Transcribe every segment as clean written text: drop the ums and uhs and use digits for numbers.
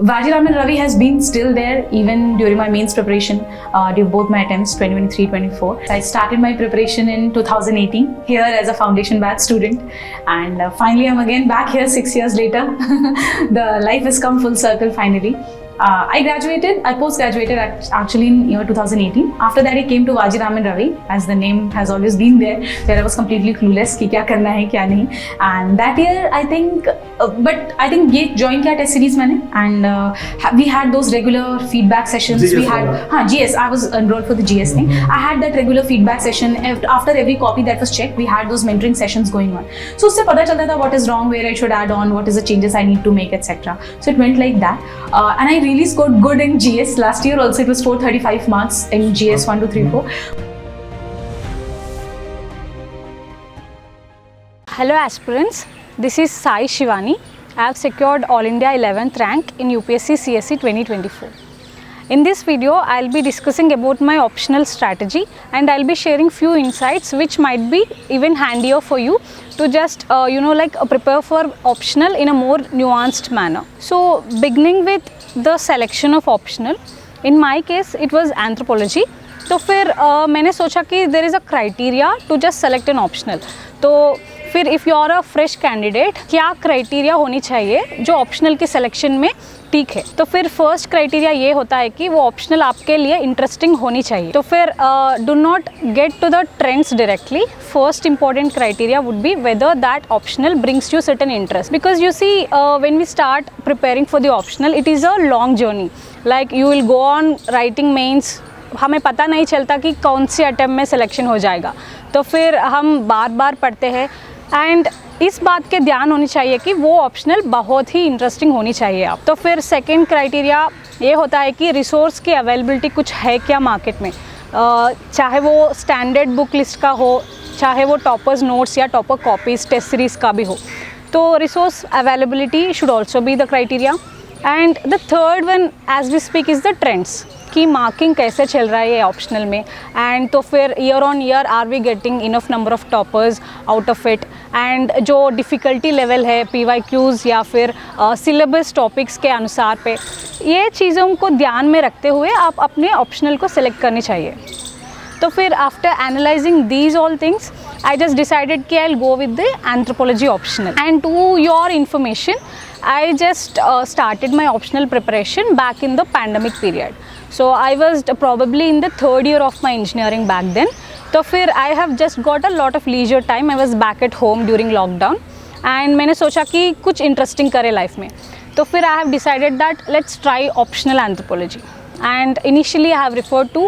Vajiraman Ravi has been still there even during my mains preparation, during both my attempts 2023-24. I started my preparation in 2018 here as a foundation batch student, and finally I'm again back here 6 years later. The life has come full circle finally. I post-graduated actually in year 2018. After that I came to Vajiraman Ravi, as the name has always been there, where I was completely clueless कि क्या करना है क्या नहीं. And that year I think, but I think ये join किया test series मैंने, and we had those regular feedback sessions. GS we had GS. I was enrolled for the GS thing. I had that regular feedback session. After every copy that was checked, we had those mentoring sessions going on. So उससे पता चलता था what is wrong, where I should add on, what is the changes I need to make, etc. So it went like that, and I really scored good in GS. Last year also it was 435 marks in GS 1, 2, 3, 4. Hello aspirants, this is Sai Shivani. I have secured All India 11th rank in UPSC CSE 2024. In this video, I'll be discussing about my optional strategy, and I'll be sharing few insights which might be even handier for you to just prepare for optional in a more nuanced manner. So beginning with the selection of optional, in my case it was anthropology. तो फिर मैंने सोचा कि there is a criteria to just select an optional. तो फिर if you are a fresh candidate, क्या criteria होनी चाहिए जो ऑप्शनल की सिलेक्शन में ठीक है. तो फिर फर्स्ट क्राइटेरिया ये होता है कि वो ऑप्शनल आपके लिए इंटरेस्टिंग होनी चाहिए. तो फिर do not get to the trends directly. First important criteria would be whether that optional brings you certain interest, because you see when we start preparing for the optional, it is a long journey. Like you will go on writing mains, हमें पता नहीं चलता कि कौन सी attempt में selection हो जाएगा. तो फिर हम बार बार पढ़ते हैं, एंड इस बात के ध्यान होनी चाहिए कि वो ऑप्शनल बहुत ही इंटरेस्टिंग होनी चाहिए आप. तो फिर सेकंड क्राइटेरिया ये होता है कि रिसोर्स की अवेलेबिलिटी कुछ है क्या मार्केट में, चाहे वो स्टैंडर्ड बुक लिस्ट का हो, चाहे वो टॉपर्स नोट्स या टॉपर कॉपीज टेस्ट सीरीज़ का भी हो. तो resource availability should also be the criteria. And the third one as we speak is the trends, कि मार्किंग कैसे चल रहा है ये ऑप्शनल में. एंड तो फिर year on year are we getting enough number of toppers out of it, and जो डिफ़िकल्टी लेवल है PYQs या फिर सिलेबस टॉपिक्स के अनुसार पे, ये चीज़ों को ध्यान में रखते हुए आप अपने ऑप्शनल को सिलेक्ट करनी चाहिए. तो फिर after analysing these all things, I just decided कि I'll go with the anthropology optional. And to your information, I just started my optional preparation back in the pandemic period. So I was probably in the third year of my engineering back then. तो फिर I have just got a lot of leisure time. I was back at home during lockdown, and मैंने सोचा कि कुछ interesting करें life में. तो फिर I have decided that let's try optional anthropology. And initially I have referred to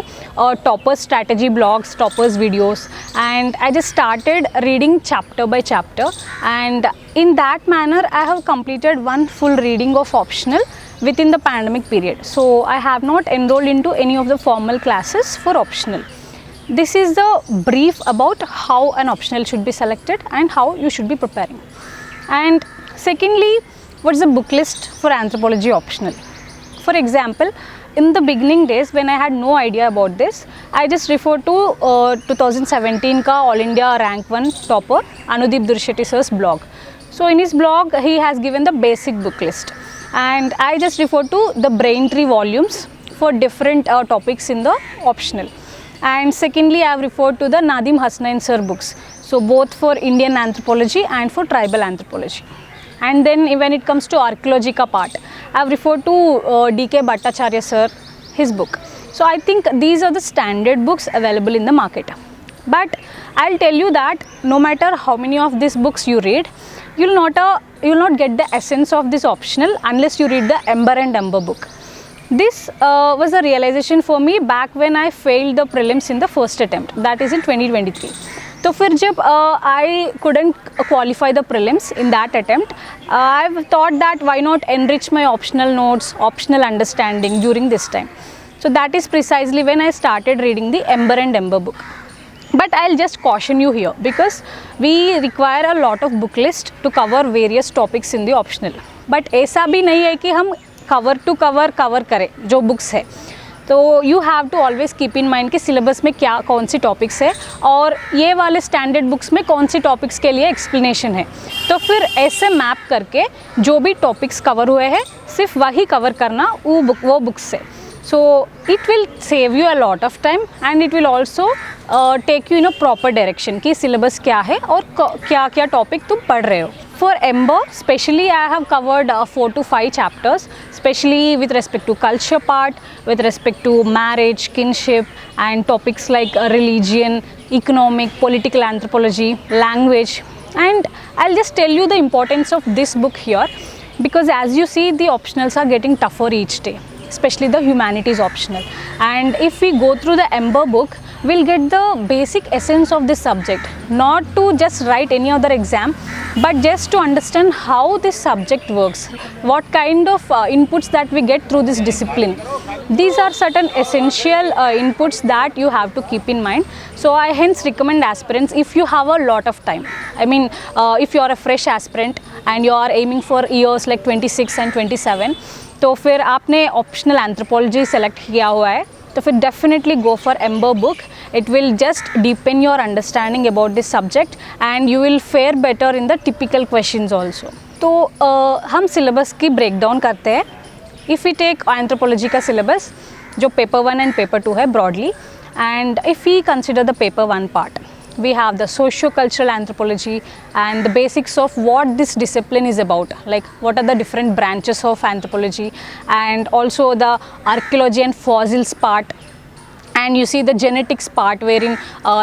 Topper's strategy blogs, Topper's videos, and I just started reading chapter by chapter, and in that manner I have completed one full reading of optional within the pandemic period. So I have not enrolled into any of the formal classes for optional. This is the brief about how an optional should be selected and how you should be preparing. And secondly, what is the book list for anthropology optional? For example, in the beginning days when I had no idea about this, I just referred to 2017 का All India Rank 1 topper Anudeep Durshetty sir's blog. So in his blog he has given the basic book list, and I just referred to the Braintree volumes for different topics in the optional. And secondly, I have referred to the Nadim Hasnain sir books, so both for Indian anthropology and for tribal anthropology. And then when it comes to archaeology ka part, I have referred to D.K. Bhattacharya sir, his book. So I think these are the standard books available in the market. But I'll tell you that no matter how many of these books you read, you will not get the essence of this optional unless you read the Ember and Ember book. This was a realization for me back when I failed the prelims in the first attempt, that is in 2023. तो फिर जब I couldn't qualify the prelims in that attempt, I've thought that why not enrich my optional notes, optional understanding during this time. So that is precisely when I started reading the Ember and Ember book. But I'll just caution you here, because we require a lot of book list to cover various topics in the optional. But ऐसा भी नहीं है कि हम cover to cover करें जो books है. तो you have to always keep in mind कि सिलेबस में क्या कौन सी टॉपिक्स है और ये वाले स्टैंडर्ड बुक्स में कौन सी टॉपिक्स के लिए एक्सप्लेनेशन है। तो फिर ऐसे मैप करके जो भी टॉपिक्स कवर हुए हैं सिर्फ वही कवर करना वो बुक्स से। So it will save you a lot of time and it will also take you in a proper direction कि सिलेबस क्या है और क्या क्या टॉपिक तुम पढ़ रहे हो। For Ember, specially I have covered 4 to 5 chapters, especially with respect to culture part, with respect to marriage, kinship, and topics like religion, economic, political anthropology, language. And I'll just tell you the importance of this book here, because as you see, the optionals are getting tougher each day, especially the humanities optional. And if we go through the Ember book, we'll get the basic essence of this subject, not to just write any other exam, but just to understand how this subject works, what kind of inputs that we get through this discipline. These are certain essential inputs that you have to keep in mind. So I hence recommend aspirants, if you have a lot of time, I mean if you are a fresh aspirant and you are aiming for years like 26 and 27, तो फिर आपने optional anthropology select किया हुआ है, तो फिर definitely go for Ember book. It will just deepen your understanding about this subject and you will fare better in the typical questions also. तो हम syllabus की breakdown करते हैं. If we take anthropology का syllabus जो paper 1 and paper 2 है broadly, and if we consider the paper 1 part, we have the socio-cultural anthropology and the basics of what this discipline is about, like what are the different branches of anthropology, and also the archaeology and fossils part. And you see the genetics part wherein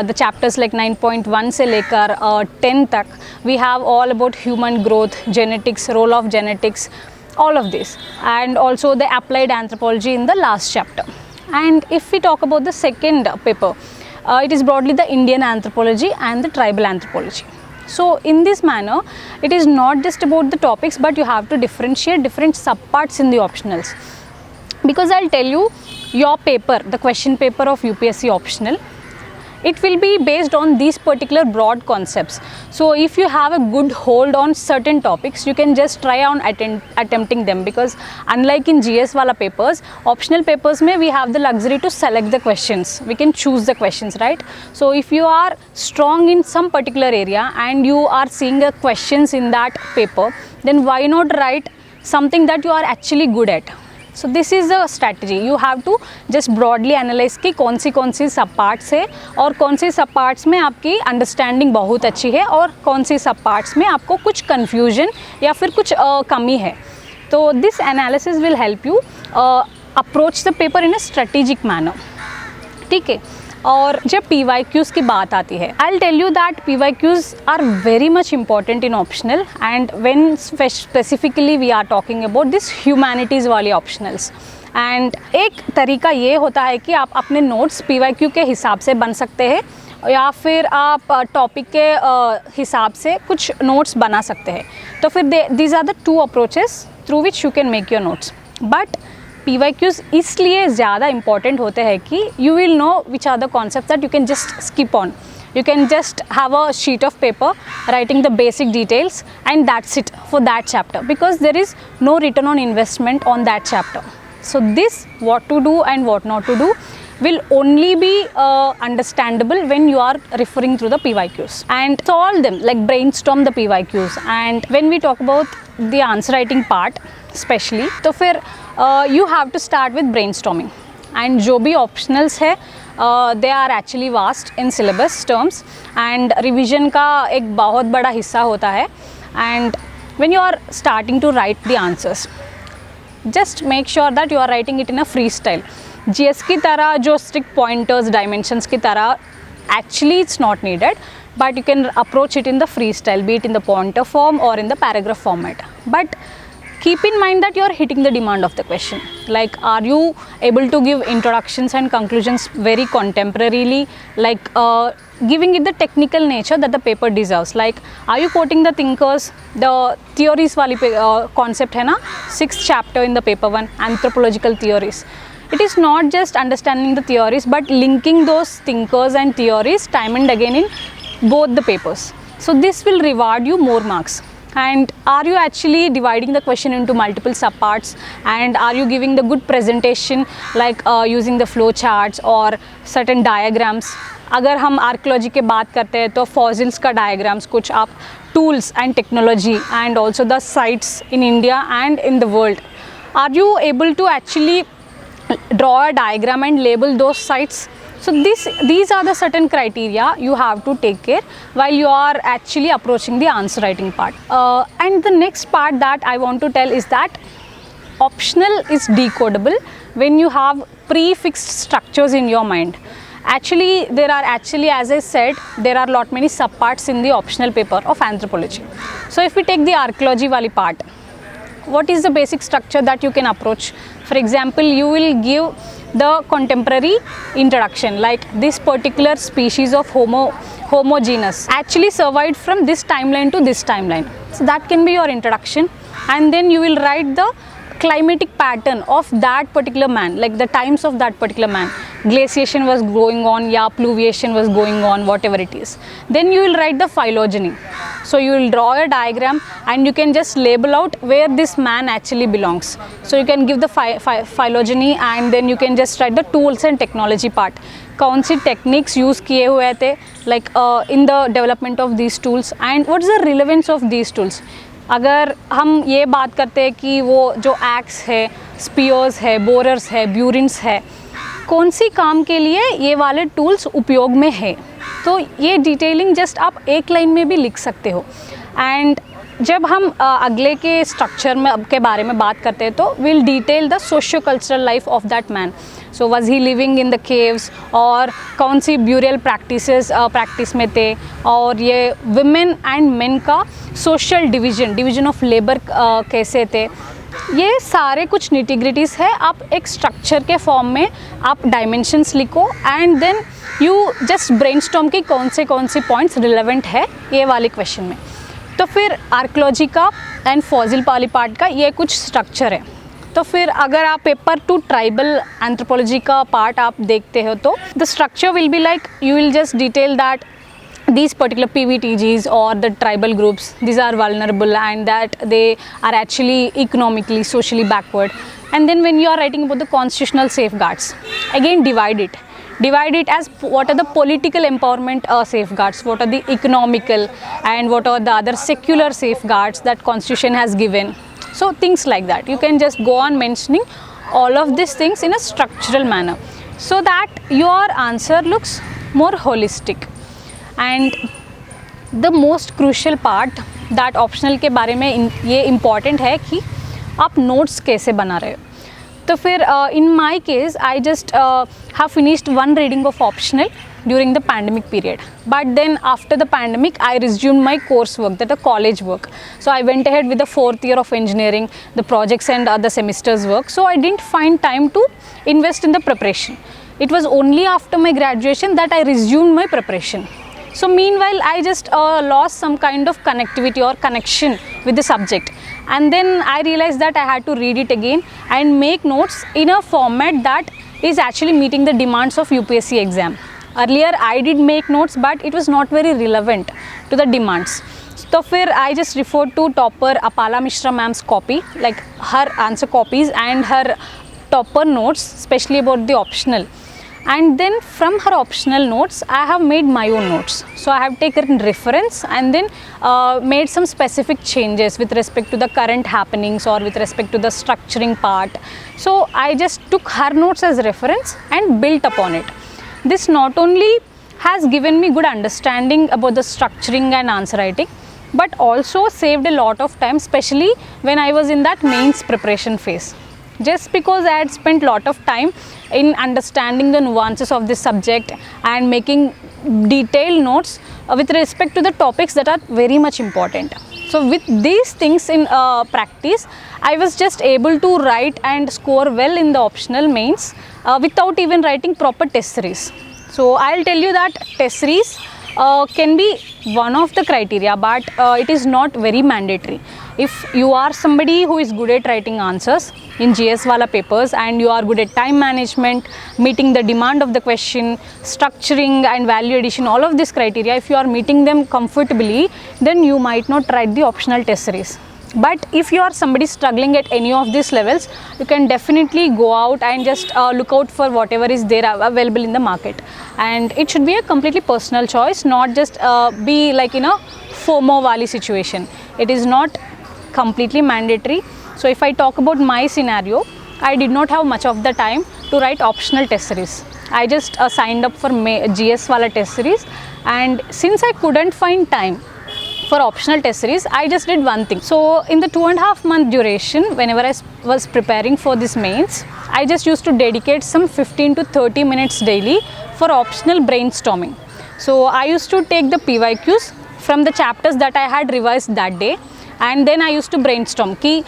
the chapters like 9.1 से लेकर 10 तक we have all about human growth, genetics, role of genetics, all of this, and also the applied anthropology in the last chapter. And if we talk about the second paper, it is broadly the Indian anthropology and the tribal anthropology. So in this manner, it is not just about the topics, but you have to differentiate different subparts in the optionals. Because I'll tell you, your paper, the question paper of UPSC optional, it will be based on these particular broad concepts. So if you have a good hold on certain topics, you can just try on attempting them, because unlike in GS wala papers, optional papers mein we have the luxury to select the questions. We can choose the questions, right? So if you are strong in some particular area and you are seeing the questions in that paper, then why not write something that you are actually good at? So this is the strategy. You have to just broadly analyze कि कौन सी सब parts है और कौन सी सब parts में आपकी understanding बहुत अच्छी है और कौन सी सब पार्ट्स में आपको कुछ कन्फ्यूजन या फिर कुछ कमी है. तो this analysis will help you approach the paper in a strategic manner. ठीक है. और जब PYQs की बात आती है, I will tell you that PYQs are very much important in optional, and when specifically we are talking about this humanities वाले optionals. And एक तरीका ये होता है कि आप अपने नोट्स PYQ के हिसाब से बन सकते हैं या फिर आप टॉपिक के हिसाब से कुछ नोट्स बना सकते हैं. तो फिर these are the two approaches through which you can make your notes. But PYQs इसलिए ज़्यादा इंपॉर्टेंट होते हैं कि you will know which are the concepts that you can just skip on. You can just have a sheet of paper writing the basic details and that's it for that chapter, because there is no return on investment on that chapter. So this, what to do and what not to do, will only be understandable when you are referring through the PYQs and solve them, like brainstorm the PYQs. And when we talk about the answer writing part especially, तो फिर you have to start with brainstorming. And जो भी optionals है, they are actually vast in syllabus terms and revision का एक बहुत बड़ा हिस्सा होता है. And when you are starting to write the answers, just make sure that you are writing it in a freestyle. GS की तरह जो strict pointers, dimensions की तरह actually it's not needed, but you can approach it in the freestyle, be it in the pointer form or in the paragraph format. But keep in mind that you are hitting the demand of the question. Like, are you able to give introductions and conclusions very contemporarily, like giving it the technical nature that the paper deserves? Like, are you quoting the thinkers, the theories wali concept hai na, 6th chapter in the paper 1, anthropological theories. It is not just understanding the theories, but linking those thinkers and theories time and again in both the papers. So this will reward you more marks. And are you actually dividing the question into multiple subparts, and are you giving the good presentation like using the flow charts or certain diagrams? अगर हम archaeology के बात करते हैं तो fossils का diagrams कुछ आप tools and technology and also the sites in India and in the world, are you able to actually draw a diagram and label those sites? So these are the certain criteria you have to take care while you are actually approaching the answer writing part. And the next part that I want to tell is that optional is decodable when you have prefixed structures in your mind. Actually, there are as I said, there are lot many subparts in the optional paper of anthropology. So if we take the archaeology wali part, what is the basic structure that you can approach? For example, you will give the contemporary introduction, like this particular species of Homo genus actually survived from this timeline to this timeline. So that can be your introduction, and then you will write the climatic pattern of that particular man, like the times of that particular man. Glaciation was going on, yeah, pluviation was going on, whatever it is. Then you will write the phylogeny. So you will draw a diagram and you can just label out where this man actually belongs. So you can give the phylogeny, and then you can just write the tools and technology part. कौन सी techniques use किए हुए थे like in the development of these tools, and what is the relevance of these tools. अगर हम ये बात करते हैं कि वो जो एक्स है, स्पीयर्स है, बोरर्स है, ब्यूरिन्स है, कौन सी काम के लिए ये वाले टूल्स उपयोग में है, तो ये डिटेलिंग जस्ट आप एक लाइन में भी लिख सकते हो. एंड जब हम अगले के स्ट्रक्चर में के बारे में बात करते हैं तो will detail the socio cultural life of that man. So was he living in the caves, और कौन सी ब्यूरियल प्रैक्टिस में थे, और ये विमेन एंड मेन का सोशल डिवीजन ऑफ लेबर कैसे थे. ये सारे कुछ निटिग्रिटीज़ है. आप एक स्ट्रक्चर के फॉर्म में आप डायमेंशंस लिखो, and then you just brainstorm की कौन से पॉइंट्स रिलेवेंट है ये वाले क्वेश्चन में. तो फिर आर्कोलॉजी का एंड फॉसिल वाली पार्ट का ये कुछ स्ट्रक्चर है. तो फिर अगर आप पेपर 2 ट्राइबल एंथ्रोपोलॉजी का पार्ट आप देखते हो तो the structure will be like you will just detail that these particular PVTGs or the tribal groups, these are vulnerable and that they are actually economically, socially backward. And then when you are writing about the constitutional safeguards, again divide it as what are the political empowerment safeguards, what are the economical, and what are the other secular safeguards that constitution has given. So things like that. You can just go on mentioning all of these things in a structural manner so that your answer looks more holistic. And the most crucial part that optional के बारे में ये important है कि आप notes कैसे बना रहे हो. तो फिर in my case I just have finished one reading of optional during the pandemic period, but then after the pandemic I resumed my coursework, that the college work. So I went ahead with the 4th year of engineering, the projects and other semesters work. So I didn't find time to invest in the preparation. It was only after my graduation that I resumed my preparation. So meanwhile I just lost some kind of connectivity or connection with the subject, and then I realized that I had to read it again and make notes in a format that is actually meeting the demands of UPSC exam. Earlier I did make notes, but it was not very relevant to the demands. So फिर I just referred to topper Apala Mishra ma'am's copy, like her answer copies and her topper notes, especially about the optional. And then from her optional notes I have made my own notes. So I have taken reference and then made some specific changes with respect to the current happenings or with respect to the structuring part. So I just took her notes as reference and built upon it. This not only has given me good understanding about the structuring and answer writing, but also saved a lot of time, especially when I was in that mains preparation phase. Just because I had spent lot of time in understanding the nuances of this subject and making detailed notes with respect to the topics that are very much important. So with these things in practice, I was just able to write and score well in the optional mains without even writing proper test series. So I'll tell you that test series can be one of the criteria, but it is not very mandatory. If you are somebody who is good at writing answers in GS wala papers, and you are good at time management, meeting the demand of the question, structuring and value addition, all of these criteria, if you are meeting them comfortably, then you might not write the optional test series. But if you are somebody struggling at any of these levels, you can definitely go out and just look out for whatever is there available in the market. And it should be a completely personal choice, not just be like in a FOMO wali situation. It is not completely mandatory. So if I talk about my scenario, I did not have much of the time to write optional test series. I just signed up for GS wala test series, and since I couldn't find time for optional test series, I just did one thing. So in the 2.5 month duration, whenever I was preparing for this mains, I just used to dedicate some 15 to 30 minutes daily for optional brainstorming. So I used to take the PYQs from the chapters that I had revised that day, and then I used to brainstorm कि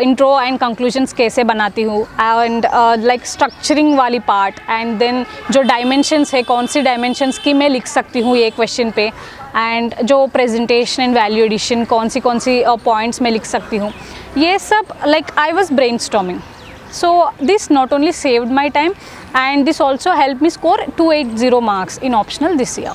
intro and conclusions कैसे बनाती हूँ, and like structuring वाली part, and then जो dimensions है, कौन सी dimensions की मैं लिख सकती हूँ ये question पे, and जो presentation and value addition कौन सी points मैं लिख सकती हूँ, ये सब like I was brainstorming. So this not only saved my time, and this also helped me score 280 marks in optional this year.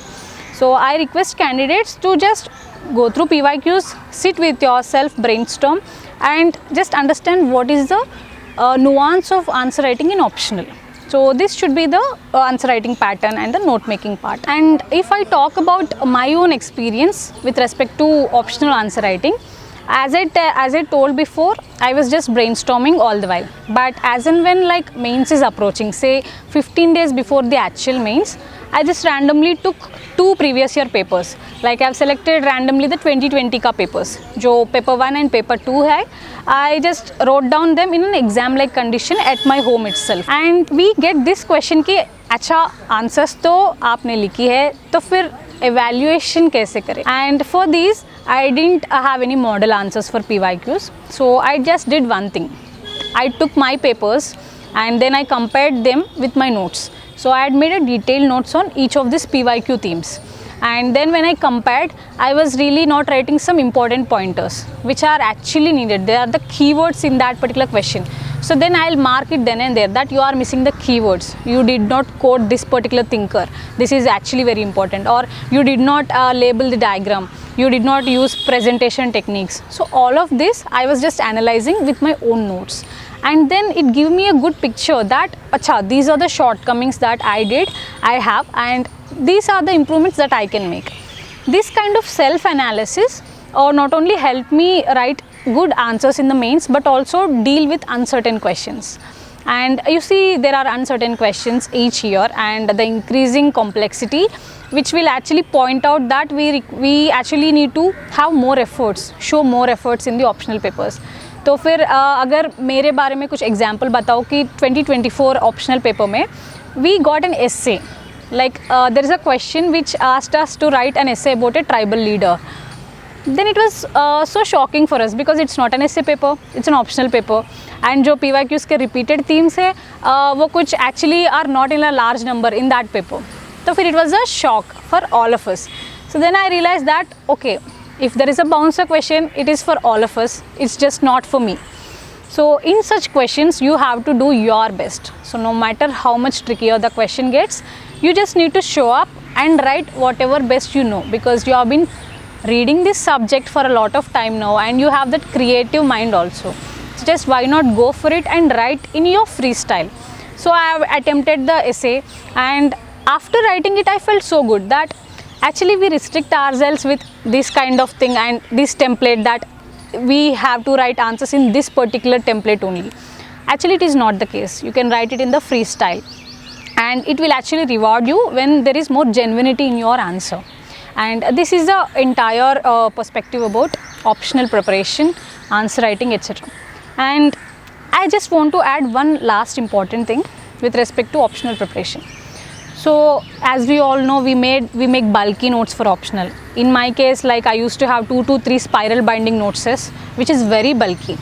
So I request candidates to just go through PYQs, sit with yourself, brainstorm, and just understand what is the nuance of answer writing in optional. So this should be the answer writing pattern and the note making part. And if I talk about my own experience with respect to optional answer writing, as I told before, I was just brainstorming all the while. But as and when like mains is approaching, say 15 days before the actual mains, I just randomly took 2 previous year papers. Like I have selected randomly the 2020 ka papers, जो paper 1 and paper 2 है. I just wrote down them in an exam like condition at my home itself. And we get this question कि अच्छा answers तो आपने लिखी है, तो फिर evaluation कैसे करें? And for these, I didn't have any model answers for PYQs. So I just did one thing. I took my papers and then I compared them with my notes. So I had made a detailed notes on each of these PYQ themes. And then when I compared, I was really not writing some important pointers which are actually needed. They are the keywords in that particular question. So then I'll mark it then and there that you are missing the keywords. You did not quote this particular thinker. This is actually very important. Or you did not label the diagram. You did not use presentation techniques. So all of this I was just analyzing with my own notes. And then it gave me a good picture that acha, these are the shortcomings that I have, and these are the improvements that I can make. This kind of self-analysis not only helped me write good answers in the mains, but also deal with uncertain questions. And you see, there are uncertain questions each year, and the increasing complexity which will actually point out that we actually need to have more efforts, show more efforts in the optional papers. तो फिर अगर मेरे बारे में कुछ example बताओ कि 2024 optional paper में we got an essay, like there is a question which asked us to write an essay about a tribal leader. Then it was so shocking for us because it's not an essay paper, it's an optional paper, and जो PYQs के repeated themes है वो कुछ actually are not in a large number in that paper. तो फिर it was a shock for all of us. So then I realized that okay, if there is a bouncer question, it is for all of us, it's just not for me. So in such questions, you have to do your best. So no matter how much trickier the question gets, you just need to show up and write whatever best you know, because you have been reading this subject for a lot of time now and you have that creative mind also. So just why not go for it and write in your freestyle. So I have attempted the essay, and after writing it, I felt so good that actually we restrict ourselves with this kind of thing and this template that we have to write answers in this particular template only. Actually it is not the case. You can write it in the freestyle, and it will actually reward you when there is more genuinity in your answer. And this is the entire perspective about optional preparation, answer writing, etc. And I just want to add one last important thing with respect to optional preparation. So as we all know, we make bulky notes for optional. In my case, like I used to have 2 to 3 spiral binding notes, which is very bulky,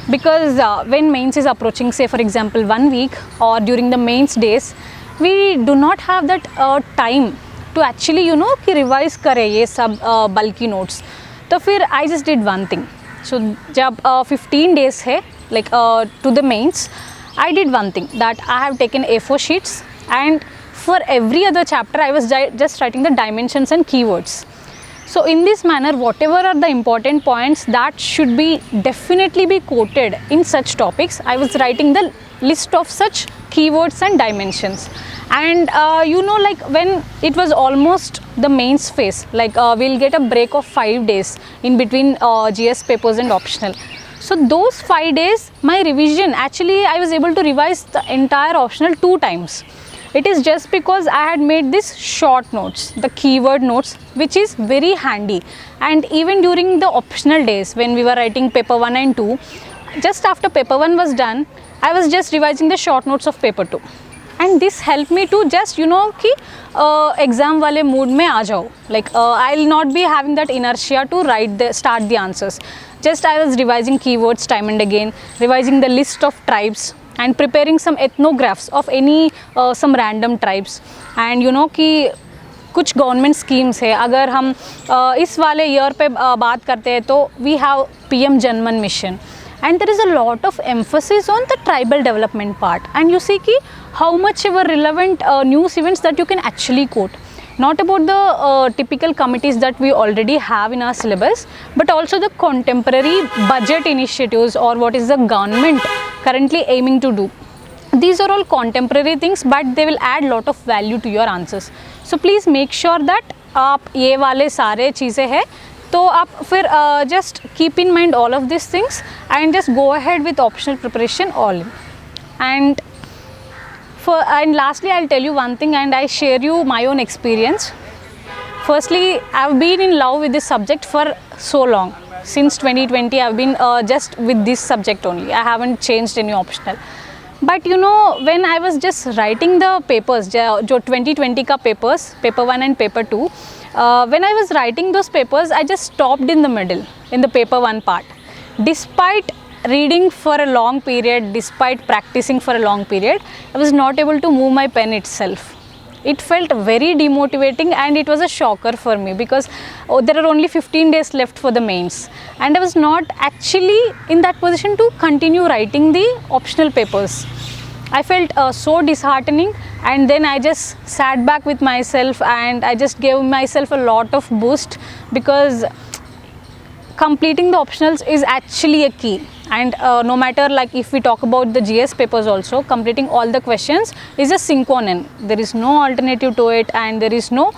because when mains is approaching, say for example 1 week or during the mains days, we do not have that time to actually कि revise करे ये सब bulky notes. तो फिर I just did one thing. So जब 15 days है like to the mains, I did one thing that I have taken A4 sheets, and for every other chapter I was just writing the dimensions and keywords. So in this manner, whatever are the important points that should be definitely be quoted in such topics, I was writing the list of such keywords and dimensions. And like when it was almost the mains phase, like we'll get a break of 5 days in between GS papers and optional. So those 5 days, my revision, actually I was able to revise the entire optional 2 times. It is just because I had made this short notes, the keyword notes, which is very handy. And even during the optional days when we were writing paper 1 and 2, just after paper 1 was done, I was just revising the short notes of paper 2. And this helped me to just कि exam वाले mood में आ जाओ. Like I'll not be having that inertia to start the answers. Just I was revising keywords time and again, revising the list of tribes, and preparing some ethnographs of any some random tribes. And कि कुछ government schemes है, अगर हम इस वाले year पे बात करते हैं तो we have PM Janman mission, and there is a lot of emphasis on the tribal development part, and you see ki how much ever relevant news events that you can actually quote, not about the typical committees that we already have in our syllabus, but also the contemporary budget initiatives or what is the government currently aiming to do. These are all contemporary things, but they will add lot of value to your answers. So please make sure that आप ये वाले सारे चीज़ें हैं तो आप फिर just keep in mind all of these things and just go ahead with optional preparation all. And lastly, I'll tell you one thing, and I share you my own experience. Firstly, I've been in love with this subject for so long. Since 2020, I've been just with this subject only. I haven't changed any optional. But when I was just writing the papers, जो 2020 का papers, paper 1 and paper 2, when I was writing those papers, I just stopped in the middle, in the paper 1 part. Despite reading for a long period, despite practicing for a long period, I was not able to move my pen itself. It felt very demotivating, and it was a shocker for me because there are only 15 days left for the mains, and I was not actually in that position to continue writing the optional papers. I felt so disheartening, and then I just sat back with myself and I just gave myself a lot of boost, because completing the optionals is actually a key. And no matter, like if we talk about the GS papers also, completing all the questions is a sine qua non. There is no alternative to it, and there is no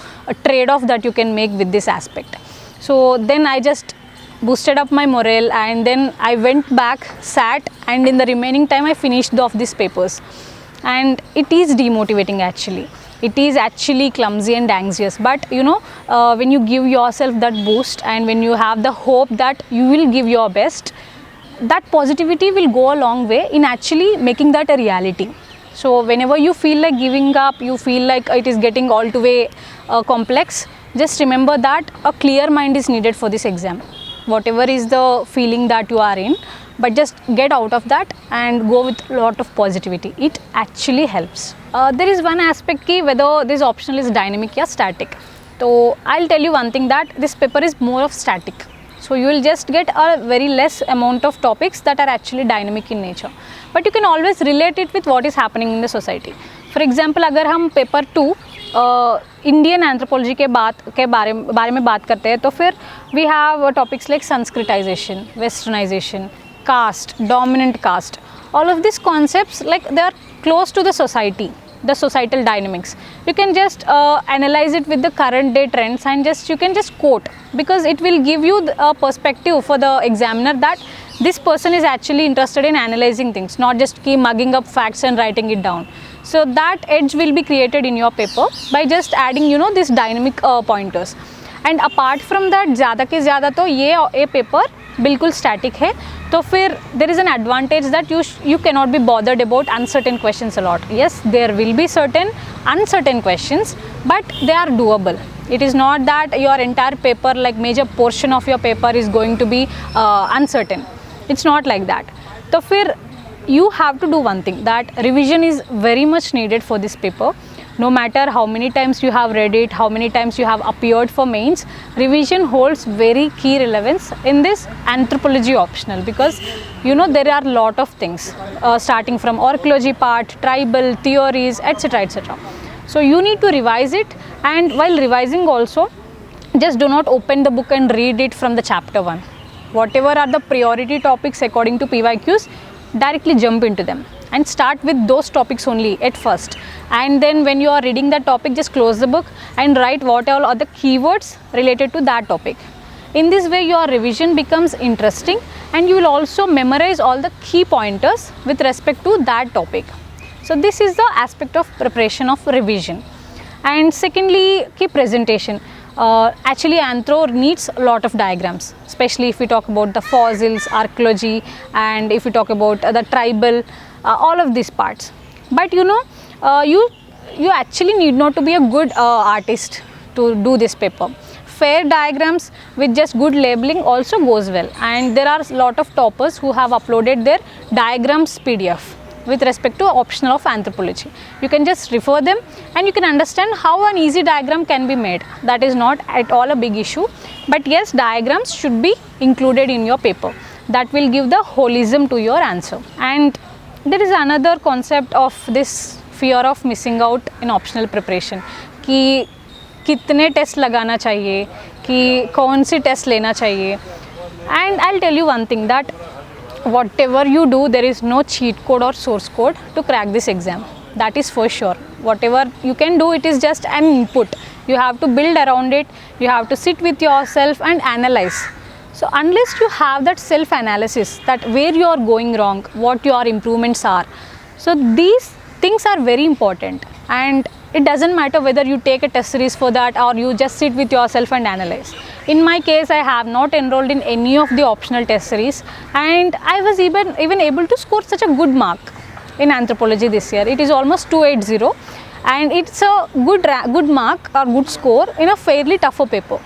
trade-off that you can make with this aspect. So then I just boosted up my morale, and then I went back, sat, and in the remaining time I finished off these papers. And it is demotivating actually. It is actually clumsy and anxious, but when you give yourself that boost and when you have the hope that you will give your best, that positivity will go a long way in actually making that a reality. So whenever you feel like giving up, you feel like it is getting all the way complex, just remember that a clear mind is needed for this exam. Whatever is the feeling that you are in, but just get out of that and go with a lot of positivity. It actually helps. There is one aspect key whether this optional is dynamic or static. So I'll tell you one thing, that this paper is more of static. So you will just get a very less amount of topics that are actually dynamic in nature. But you can always relate it with what is happening in the society. For example, अगर हम paper 2 Indian anthropology के बारे में बात करते हैं, तो फिर we have topics like Sanskritization, Westernization, caste, dominant caste. All of these concepts, like they are close to the society, the societal dynamics. You can just analyze it with the current day trends, and you can just quote, because it will give you a perspective for the examiner that this person is actually interested in analyzing things, not just keep mugging up facts and writing it down. So that edge will be created in your paper by just adding these dynamic pointers. And apart from that, ज़्यादा के ज़्यादा तो ये paper बिल्कुल static है, तो फिर there is an advantage that you cannot be bothered about uncertain questions a lot. Yes, there will be certain uncertain questions, but they are doable. It is not that your entire paper, like major portion of your paper is going to be uncertain. It's not like that. So फिर you have to do one thing, that revision is very much needed for this paper. No matter how many times you have read it, how many times you have appeared for mains, revision holds very key relevance in this anthropology optional, because you know there are a lot of things starting from archaeology part, tribal theories, etc, etc. So you need to revise it, and while revising also, just do not open the book and read it from the chapter 1. Whatever are the priority topics according to PYQs, directly jump into them and start with those topics only at first, and then when you are reading that topic, just close the book and write what all are the keywords related to that topic. In this way your revision becomes interesting, and you will also memorize all the key pointers with respect to that topic. So this is the aspect of preparation of revision. And secondly, key presentation. Actually anthro needs a lot of diagrams, especially if we talk about the fossils, archaeology, and if we talk about the tribal, all of these parts. But you know, you actually need not to be a good artist to do this paper. Fair diagrams with just good labeling also goes well, and there are a lot of toppers who have uploaded their diagrams PDF with respect to optional of anthropology. You can just refer them and you can understand how an easy diagram can be made. That is not at all a big issue, but yes, diagrams should be included in your paper. That will give the holism to your answer. And there is another concept of this fear of missing out in optional preparation, कि कितने test लगाना चाहिए, कि कौन सी test लेना चाहिए. And I'll tell you one thing, that whatever you do, there is no cheat code or source code to crack this exam. That is for sure. Whatever you can do, it is just an input. You have to build around it. You have to sit with yourself and analyze. So unless you have that self-analysis, that where you are going wrong, what your improvements are, so these things are very important. And it doesn't matter whether you take a test series for that or you just sit with yourself and analyze. In my case, I have not enrolled in any of the optional test series, and I was even able to score such a good mark in anthropology this year. It is almost 280, and it's a good mark or good score in a fairly tougher paper.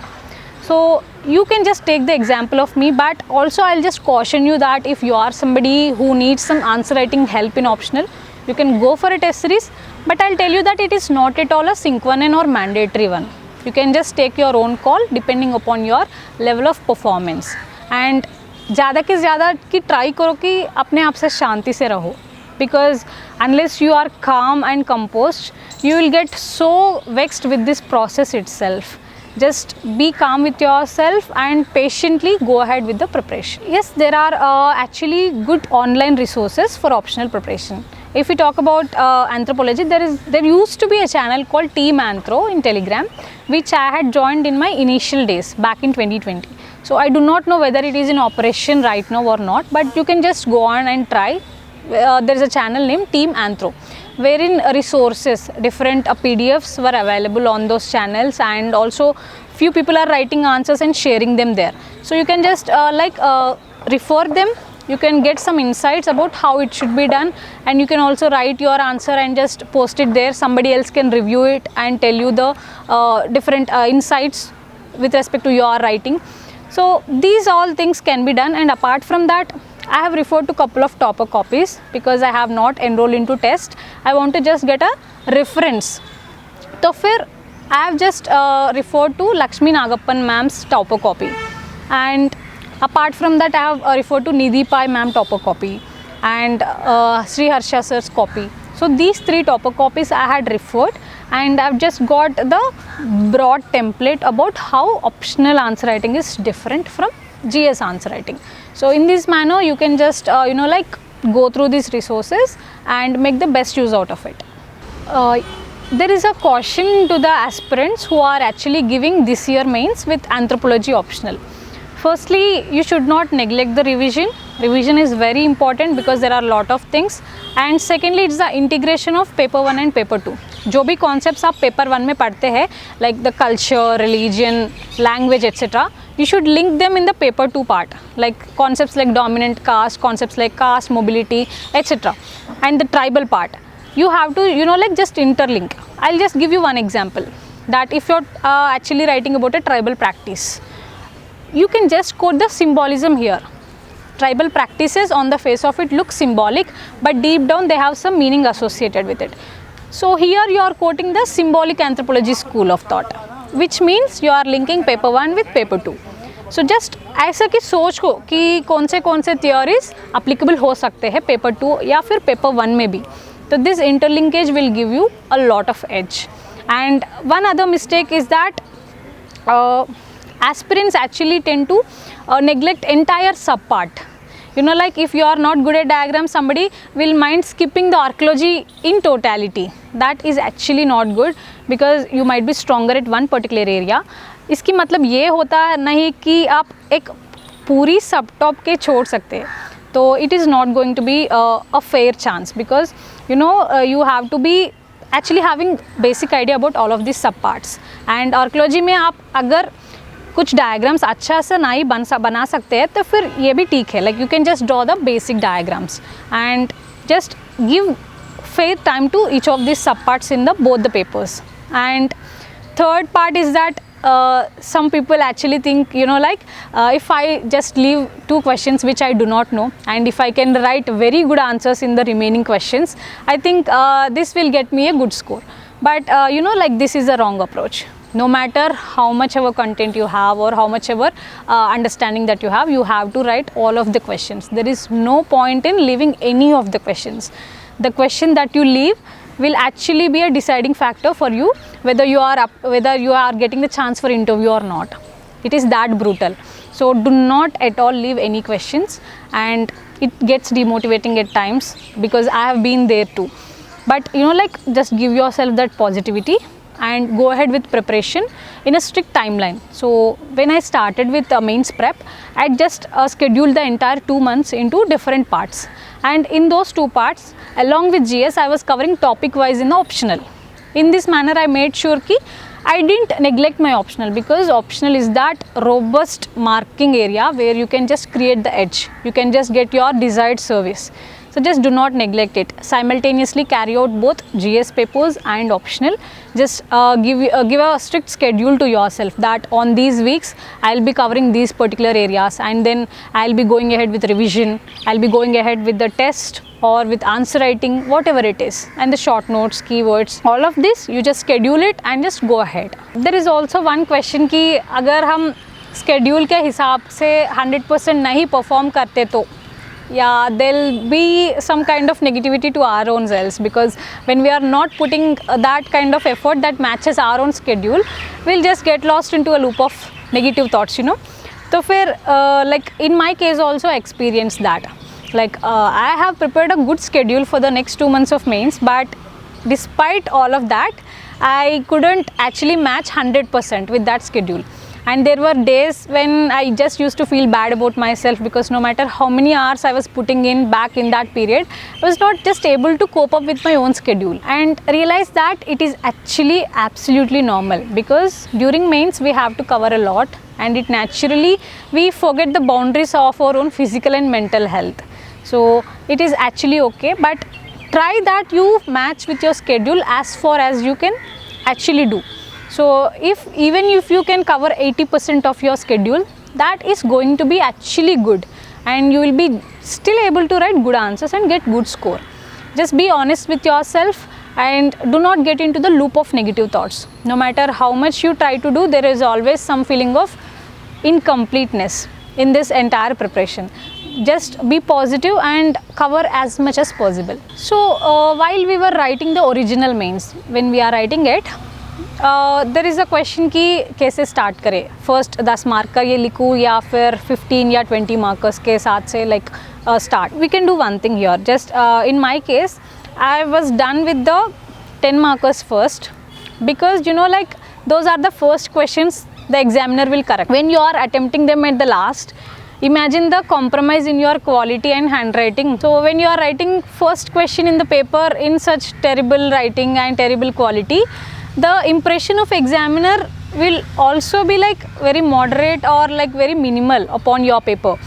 So you can just take the example of me, but also I'll just caution you that if you are somebody who needs some answer writing help in optional, you can go for a test series, but I'll tell you that it is not at all a sync 1N or mandatory one. You can just take your own call depending upon your level of performance. And ज़्यादा के ज़्यादा कि try करो कि अपने आप से शांति से रहो, because unless you are calm and composed, you will get so vexed with this process itself. Just be calm with yourself and patiently go ahead with the preparation. Yes, there are actually good online resources for optional preparation. If we talk about anthropology, there used to be a channel called Team Anthro in Telegram, which I had joined in my initial days back in 2020. So I do not know whether it is in operation right now or not, but you can just go on and try. There is a channel named Team Anthro, wherein resources, different PDFs were available on those channels, and also few people are writing answers and sharing them there. So you can just refer them. You can get some insights about how it should be done, and you can also write your answer and just post it there. Somebody else can review it and tell you the different insights with respect to your writing. So these all things can be done, and apart from that, I have referred to couple of topper copies because I have not enrolled into test. I want to just get a reference. So फिर I have just referred to Lakshmi Nagappan ma'am's topper copy, and apart from that, I have referred to Nidhi Pai ma'am topper copy and Sri Harsha sir's copy. So these three topper copies I had referred, and I've just got the broad template about how optional answer writing is different from GS answer writing. So in this manner, you can just go through these resources and make the best use out of it. There is a caution to the aspirants who are actually giving this year mains with anthropology optional. Firstly, you should not neglect the revision. Revision is very important because there are a lot of things. And secondly, it's the integration of paper 1 and paper 2. जो भी concepts आप paper 1 में पढ़ते हैं, like the culture, religion, language, etc., you should link them in the paper 2 part, like concepts like dominant caste, concepts like caste, mobility, etc. And the tribal part, you have to just interlink. I'll just give you one example, that if you're actually writing about a tribal practice, you can just quote the symbolism here. Tribal practices on the face of it look symbolic, but deep down they have some meaning associated with it. So here you are quoting the symbolic anthropology school of thought, which means you are linking paper 1 with paper 2. So just ऐसा कि सोच को कि कौन से theories applicable हो सकते हैं paper 2 या फिर paper 1 में भी. So this interlinkage will give you a lot of edge. And one other mistake is that aspirants actually tend to neglect entire subpart. You know, like if you are not good at diagrams, somebody will mind skipping the archaeology in totality. That is actually not good because you might be stronger at one particular area. इसकी मतलब ये होता नहीं कि आप एक पूरी सब टॉप के छोड़ सकते हैं. तो it is not going to be a fair chance because you have to be actually having basic idea about all of these sub parts. And archaeology में आप अगर कुछ डायग्राम्स अच्छा से नहीं बना सकते हैं तो फिर ये भी ठीक है. Like you can just draw the basic diagrams and just give fair time to each of these subparts in both the papers. And third part is that some people actually think, if I just leave 2 questions which I do not know, and if I can write very good answers in the remaining questions, I think this will get me a good score. But this is a wrong approach. No matter how much ever content you have or how much ever understanding that you have to write all of the questions. There is no point in leaving any of the questions. The question that you leave will actually be a deciding factor for you whether you are getting the chance for interview or not. It is that brutal. So do not at all leave any questions, and it gets demotivating at times because I have been there too. But just give yourself that positivity and go ahead with preparation in a strict timeline. So when I started with mains prep, I just scheduled the entire 2 months into different parts, and in those 2 parts along with GS I was covering topic wise in the optional. In this manner I made sure ki I didn't neglect my optional, because optional is that robust marking area where you can just create the edge, you can just get your desired service. So just do not neglect it. Simultaneously carry out both GS papers and optional. Just give a strict schedule to yourself that on these weeks I'll be covering these particular areas, and then I'll be going ahead with revision, I'll be going ahead with the test or with answer writing, whatever it is, and the short notes, keywords, all of this you just schedule it and just go ahead. There is also one question कि अगर हम schedule के हिसाब से 100% नहीं perform करते तो there'll be some kind of negativity to our own selves, because when we are not putting that kind of effort that matches our own schedule, we'll just get lost into a loop of negative thoughts. So like in my case also I experienced that. I have prepared a good schedule for the next 2 months of mains, but despite all of that I couldn't actually match 100% with that schedule. And there were days when I just used to feel bad about myself, because no matter how many hours I was putting in back in that period, I was not just able to cope up with my own schedule, and realized that it is actually absolutely normal, because during mains we have to cover a lot, and it naturally we forget the boundaries of our own physical and mental health. So it is actually okay, but try that you match with your schedule as far as you can actually do. So even if you can cover 80% of your schedule, that is going to be actually good, and you will be still able to write good answers and get good score. Just be honest with yourself and do not get into the loop of negative thoughts. No matter how much you try to do, there is always some feeling of incompleteness in this entire preparation. Just be positive and cover as much as possible. So while we were writing the original mains, when we are writing it, there is a question कि कैसे start करें. First 10 mark का ये लिखूँ या फिर 15 या 20 markers के साथ से start. We can do one thing here. Just in my case, I was done with the 10 markers first, because those are the first questions the examiner will correct. When you are attempting them at the last, imagine the compromise in your quality and handwriting. So when you are writing first question in the paper in such terrible writing and terrible quality, the impression of examiner will also be very moderate or very minimal upon your paper.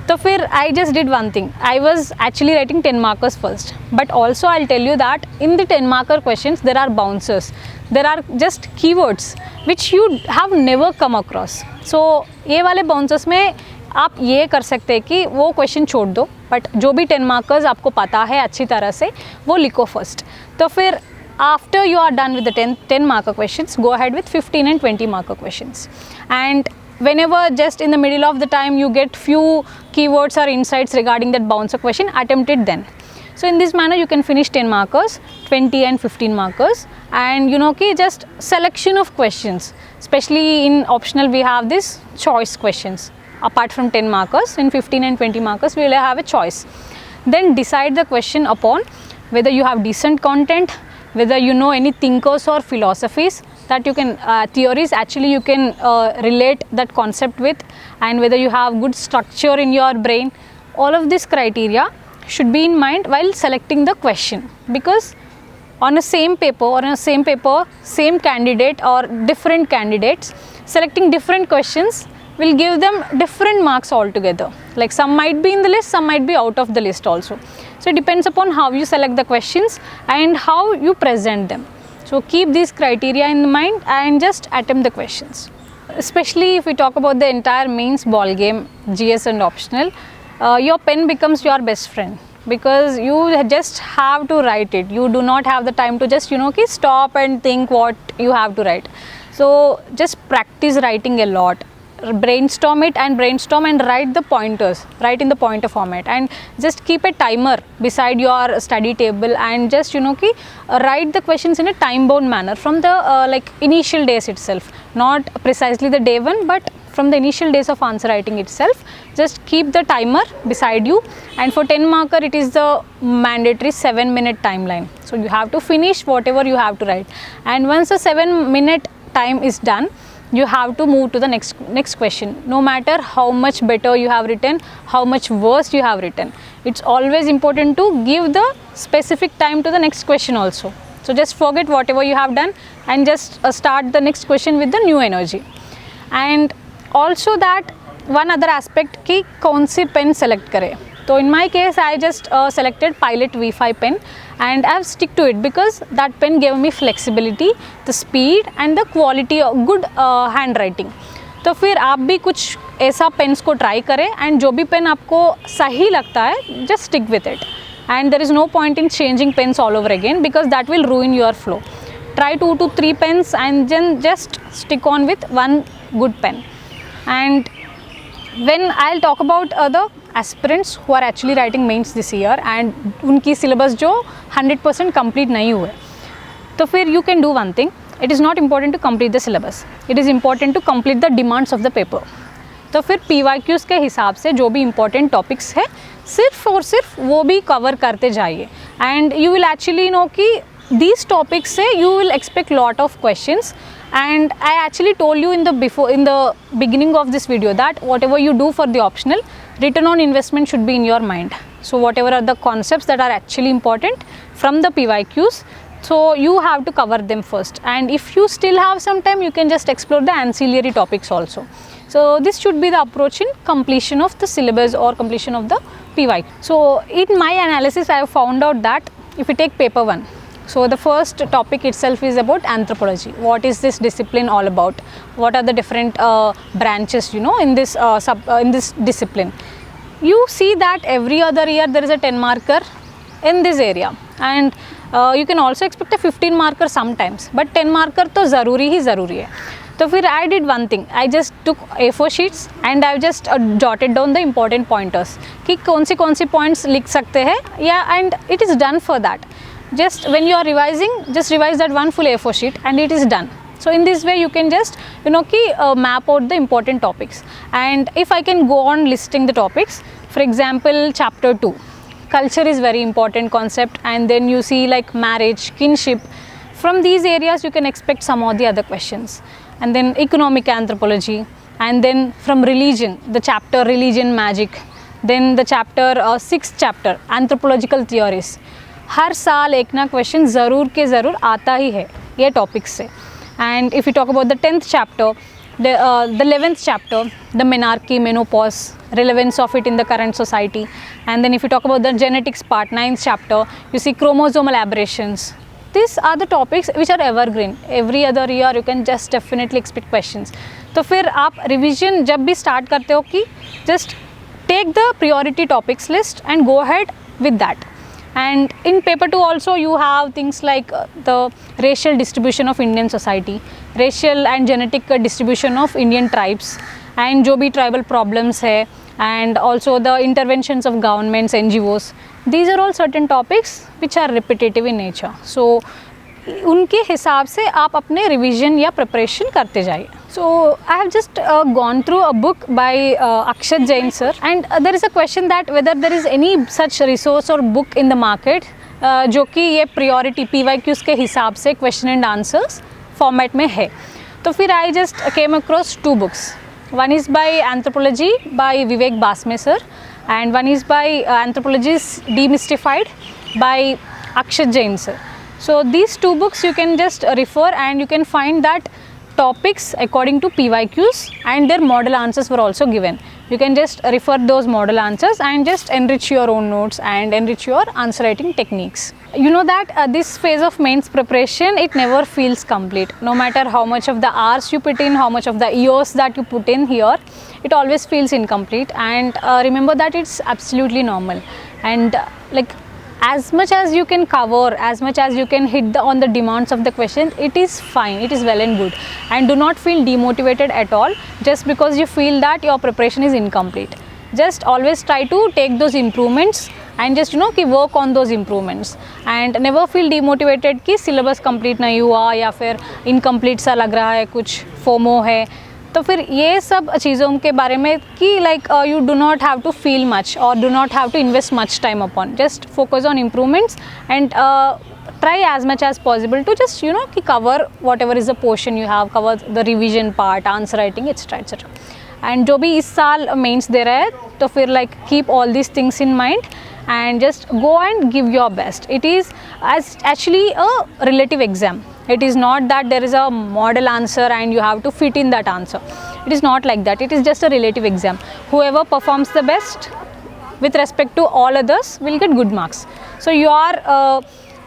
So I just did one thing. I was actually writing 10 markers first, but also I'll tell you that in the 10 marker questions there are bouncers, there are just keywords which you have never come across. So ये वाले bouncers में आप ये कर सकते हैं कि वो क्वेश्चन छोड़ दो, बट जो भी 10 मार्कर्स आपको पता है अच्छी तरह से वो लिखो फर्स्ट. तो फिर after you are done with the 10 marker questions, go ahead with 15 and 20 marker questions. And whenever just in the middle of the time you get few keywords or insights regarding that bouncer question, attempt it then. So in this manner you can finish 10 markers, 20 and 15 markers, and just selection of questions. Especially in optional we have this choice questions. Apart from 10 markers, in 15 and 20 markers we will have a choice. Then decide the question upon whether you have decent content, whether you know any thinkers or philosophies that you can theories actually you can relate that concept with, and whether you have good structure in your brain. All of this criteria should be in mind while selecting the question, because on a same paper, same candidate or different candidates, selecting different questions will give them different marks altogether. Like some might be in the list, some might be out of the list also. So it depends upon how you select the questions and how you present them. So keep these criteria in mind and just attempt the questions. Especially if we talk about the entire mains ball game, GS and optional, your pen becomes your best friend, because you just have to write it. You do not have the time to just stop and think what you have to write. So just practice writing a lot. Brainstorm and write the pointers, write in the pointer format, and just keep a timer beside your study table, and just write the questions in a time bound manner from the initial days itself, not precisely the day one, but from the initial days of answer writing itself. Just keep the timer beside you, and for 10 marker it is the mandatory 7-minute timeline. So you have to finish whatever you have to write, and once the 7-minute time is done, you have to move to the next question. No matter how much better you have written, how much worse you have written, it's always important to give the specific time to the next question also. So just forget whatever you have done and just start the next question with the new energy. And also that one other aspect कि कौन सी pen select करें. So in my case I just selected Pilot V5 pen, and I have stick to it because that pen gave me flexibility, the speed and the quality of good handwriting. तो फिर आप भी कुछ ऐसा pens को try करें, and जो भी पेन आपको सही लगता है just stick with it, and there is no point in changing pens all over again because that will ruin your flow. Try 2 to 3 pens and then just stick on with one good pen. And when I'll talk about the aspirants who are actually writing mains this year and उनकी syllabus जो 100% complete नहीं हुए, तो फिर you can do one thing. It is not important to complete the syllabus. It is important to complete the demands of the paper. तो फिर PYQs के हिसाब से जो भी important topics है सिर्फ और सिर्फ वो भी cover करते जाइए, and you will actually know कि these topics से you will expect lot of questions. And I actually told you in the beginning of this video that whatever you do for the optional, return on investment should be in your mind. So whatever are the concepts that are actually important from the PYQs, so you have to cover them first, and if you still have some time you can just explore the ancillary topics also. So this should be the approach in completion of the syllabus or completion of the PYQ. So in my analysis I have found out that if you take paper 1, so the first topic itself is about anthropology. What is this discipline all about? What are the different branches in this in this discipline? You see that every other year there is a 10 marker in this area, and you can also expect a 15 marker sometimes, but 10 marker तो ज़रूरी ही ज़रूरी है. तो फिर I did one thing. I just took A4 sheets and I just jotted down the important pointers कि कौन सी points लिख सकते हैं, and it is done for that. Just when you are revising, just revise that one full A4 sheet and it is done. So in this way you can just map out the important topics. And if I can go on listing the topics, for example chapter 2, culture is very important concept, and then you see like marriage, kinship. From these areas you can expect some of the other questions. And then economic anthropology, and then from religion, the chapter religion magic, then the chapter 6th chapter anthropological theories. हर साल एक ना question ज़रूर के ज़रूर आता ही है ये topics से. And if you talk about the 10th chapter, the 11th chapter, the menarche, menopause, relevance of it in the current society. And then if you talk about the genetics part, 9th chapter, you see chromosomal aberrations. These are the topics which are evergreen. Every other year you can just definitely expect questions. तो फिर आप revision जब भी start करते हो कि just take the priority topics list and go ahead with that. And in paper 2 also you have things like the racial distribution of Indian society, racial and genetic distribution of Indian tribes, and जो भी tribal problems है, and also the interventions of governments, NGOs. These are all certain topics which are repetitive in nature. So उनके हिसाब से आप अपने revision या preparation करते जाइए. So I have just gone through a book by Akshat Jain sir, and there is a question that whether there is any such resource or book in the market जो कि ये priority PYQs के हिसाब से question and answers format में है. तो फिर I just came across 2 books. One is by Anthropology by Vivek Basme sir, and one is by Anthropology Demystified by Akshat Jain sir. So these 2 books you can just refer, and you can find that topics according to PYQs, and their model answers were also given. You can just refer those model answers and just enrich your own notes and enrich your answer writing techniques. You know that this phase of mains preparation, it never feels complete. No matter how much of the hours you put in, how much of the years that you put in here, it always feels incomplete. And remember that it's absolutely normal. And like, as much as you can cover, as much as you can hit on the demands of the question, it is fine, it is well and good. And do not feel demotivated at all just because you feel that your preparation is incomplete. Just always try to take those improvements and just कि work on those improvements, and never feel demotivated कि syllabus complete नहीं हुआ या फिर incomplete सा लग रहा है, कुछ FOMO है. तो फिर ये सब चीज़ों के बारे में कि like you do not have to feel much or do not have to invest much time upon. Just focus on improvements and try as much as possible to just कि cover whatever is the portion you have, cover the revision part, answer writing, etc. etc. And जो भी इस साल mains दे रहा है तो फिर like keep all these things in mind and just go and give your best. It is actually a relative exam. It is not that there is a model answer and you have to fit in that answer. It is not like that. It is just a relative exam. Whoever performs the best with respect to all others will get good marks. So your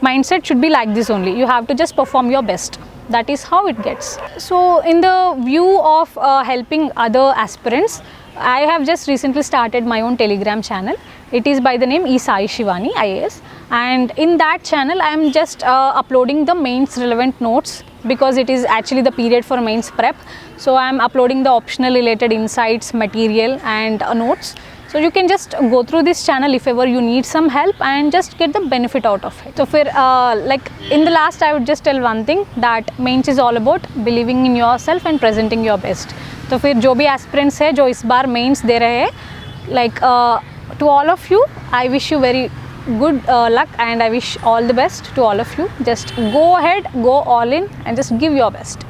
mindset should be like this only. You have to just perform your best. That is how it gets. So in the view of helping other aspirants, I have just recently started my own Telegram channel. It is by the name Sai Shivani IAS, and in that channel I am just uploading the mains relevant notes because it is actually the period for mains prep. So I am uploading the optional related insights, material and notes. So you can just go through this channel if ever you need some help and just get the benefit out of it. So for like in the last I would just tell one thing, that mains is all about believing in yourself and presenting your best. तो फिर जो भी aspirants है जो इस बार mains दे रहे हैं, like to all of you, I wish you very good luck and I wish all the best to all of you. Just go ahead, go all in and just give your best.